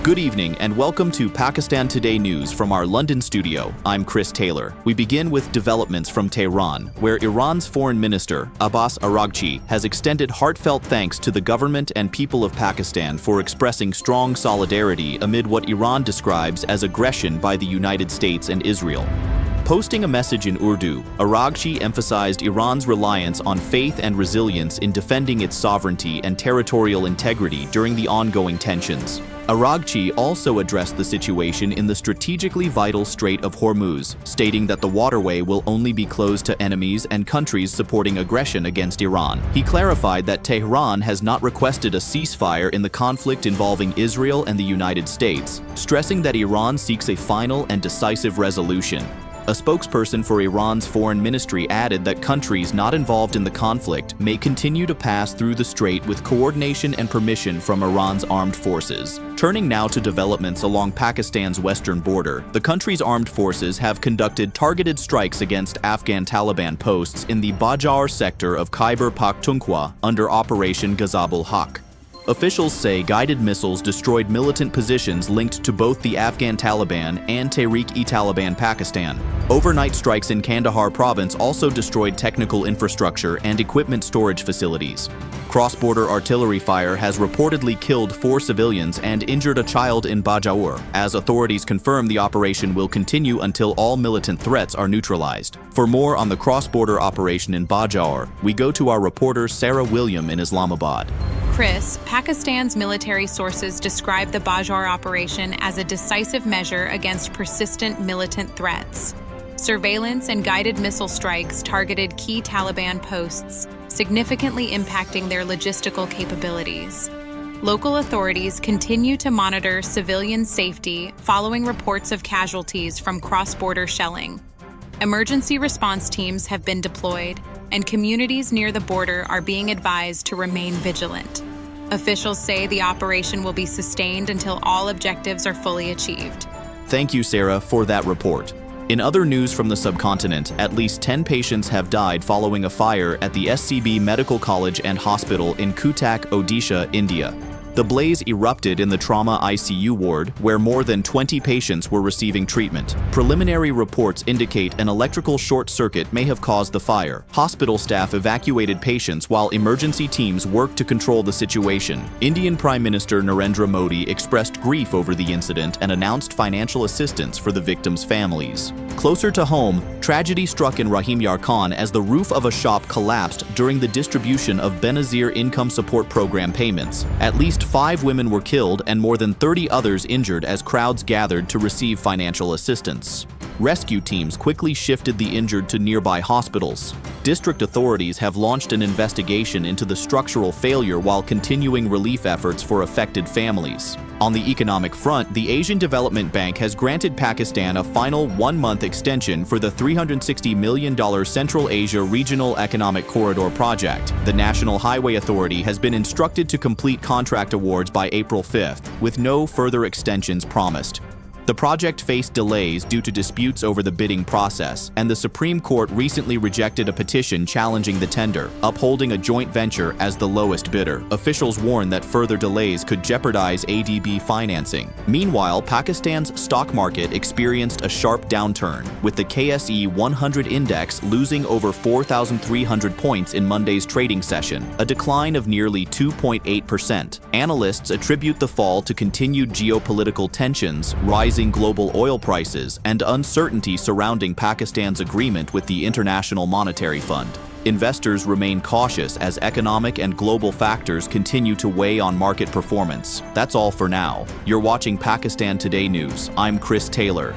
Good evening and welcome to Pakistan Today News from our London studio. I'm Chris Taylor. We begin with developments from Tehran, where Iran's Foreign Minister, Abbas Araghchi, has extended heartfelt thanks to the government and people of Pakistan for expressing strong solidarity amid what Iran describes as aggression by the United States and Israel. Posting a message in Urdu, Araghchi emphasized Iran's reliance on faith and resilience in defending its sovereignty and territorial integrity during the ongoing tensions. Araghchi also addressed the situation in the strategically vital Strait of Hormuz, stating that the waterway will only be closed to enemies and countries supporting aggression against Iran. He clarified that Tehran has not requested a ceasefire in the conflict involving Israel and the United States, stressing that Iran seeks a final and decisive resolution. A spokesperson for Iran's foreign ministry added that countries not involved in the conflict may continue to pass through the strait with coordination and permission from Iran's armed forces. Turning now to developments along Pakistan's western border, the country's armed forces have conducted targeted strikes against Afghan Taliban posts in the Bajaur sector of Khyber Pakhtunkhwa under Operation Ghazab-ul-Haq. Officials say guided missiles destroyed militant positions linked to both the Afghan Taliban and Tehreek-e-Taliban Pakistan. Overnight strikes in Kandahar province also destroyed technical infrastructure and equipment storage facilities. Cross-border artillery fire has reportedly killed 4 civilians and injured a child in Bajaur, as authorities confirm the operation will continue until all militant threats are neutralized. For more on the cross-border operation in Bajaur, we go to our reporter Sarah William in Islamabad. Chris, Pakistan's military sources describe the Bajaur operation as a decisive measure against persistent militant threats. Surveillance and guided missile strikes targeted key Taliban posts, significantly impacting their logistical capabilities. Local authorities continue to monitor civilian safety following reports of casualties from cross-border shelling. Emergency response teams have been deployed, and communities near the border are being advised to remain vigilant. Officials say the operation will be sustained until all objectives are fully achieved. Thank you, Sarah, for that report. In other news from the subcontinent, at least 10 patients have died following a fire at the SCB Medical College and Hospital in Cuttack, Odisha, India. The blaze erupted in the trauma ICU ward, where more than 20 patients were receiving treatment. Preliminary reports indicate an electrical short circuit may have caused the fire. Hospital staff evacuated patients while emergency teams worked to control the situation. Indian Prime Minister Narendra Modi expressed grief over the incident and announced financial assistance for the victims' families. Closer to home, tragedy struck in Rahim Yar Khan as the roof of a shop collapsed during the distribution of Benazir Income Support Program payments. At least 5 women were killed and more than 30 others injured as crowds gathered to receive financial assistance. Rescue teams quickly shifted the injured to nearby hospitals. District authorities have launched an investigation into the structural failure while continuing relief efforts for affected families. On the economic front, the Asian Development Bank has granted Pakistan a final 1-month extension for the $360 million Central Asia Regional Economic Corridor project. The National Highway Authority has been instructed to complete contract awards by April 5th, with no further extensions promised. The project faced delays due to disputes over the bidding process, and the Supreme Court recently rejected a petition challenging the tender, upholding a joint venture as the lowest bidder. Officials warn that further delays could jeopardize ADB financing. Meanwhile, Pakistan's stock market experienced a sharp downturn, with the KSE-100 index losing over 4,300 points in Monday's trading session, a decline of nearly 2.8%. Analysts attribute the fall to continued geopolitical tensions, rising global oil prices, and uncertainty surrounding Pakistan's agreement with the International Monetary Fund. Investors remain cautious as economic and global factors continue to weigh on market performance. That's all for now. You're watching Pakistan Today News. I'm Chris Taylor.